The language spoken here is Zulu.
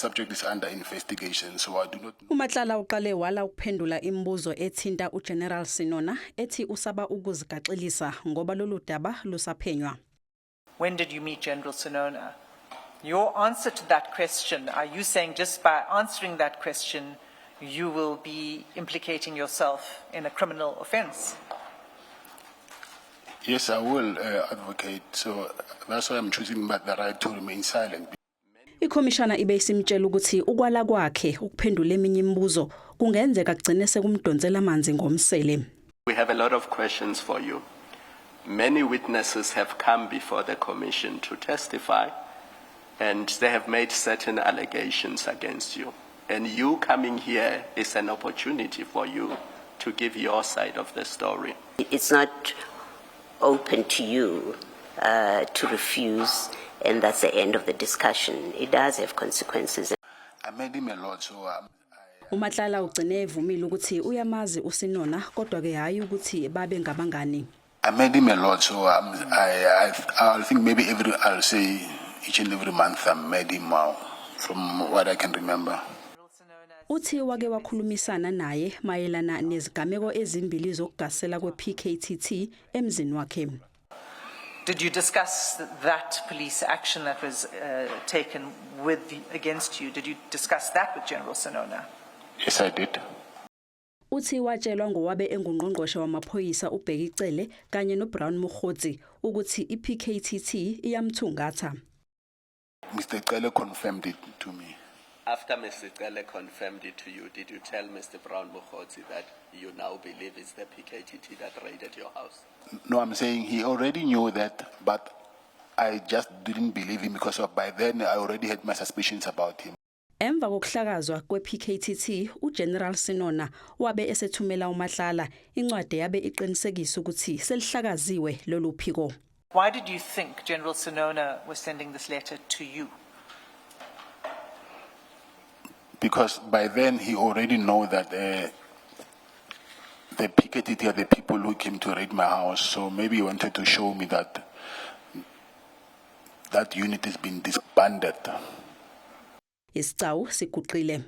Subject is under investigation, so I do not know. uMatlala uqale wala ukuphendula imibuzo ethinta uGeneral Sinona ethi usaba ukuzigaxelisa ngoba lolu daba lusaphenywa. When did you meet General Sinona? Your answer to that question, are you saying just by answering that question, you will be implicating yourself in a criminal offense? Yes, I will advocate, so that's why I'm choosing the right to remain silent. Ikhomishana ibe isimtshela ukuthi ukwala kwakhe ukuphendula eminye imibuzo kungenzeka kugcine sekumdonsela amanzi ngomsele. We have a lot of questions for you. Many witnesses have come before the commission to testify, and they have made certain allegations against you. And you coming here is an opportunity for you to give your side of the story. It's not open to you to refuse, and that's the end of the discussion. It does have consequences. I made him a lot, so uMatlala ugcine evumile ukuthi uyamazi uSinona kodwa ke hayi ukuthi babe ngabangani. I made him a lot, so I think maybe I'll say each and every month I made him from what I can remember. Uthi wake wakhulumisana naye mayelana nezigameko ezimbili zokugasela kwePKTT emzini wakhe. Did you discuss that police action that was taken against you? Did you discuss that with General Sinona? Yes, I did. Uthi watshelwa ngowabe engungqongqoshe wamaphoyisa uBhekicele kanye noBrown Mokgotsi ukuthi iPKTT iyamthungatha. Mr. Cele confirmed it to me. After Mr. Cele confirmed it to you, did you tell Mr. Brown Mokgotsi that you now believe it's the PKTT that raided your house? No, I'm saying he already knew that, but I just didn't believe him because by then I already had my suspicions about him. Emva kokuhlakazwa kwePKTT, uGeneral Sinona wabe esethumela uMatlala incwadi yabe iqinisekisa ukuthi selihlakaziwe lolu phiko. Why did you think General Sinona was sending this letter to you? Because by then he already know that the PKTT are the people who came to raid my house, so maybe he wanted to show me that that unit has been disbanded. Isicau siguqile.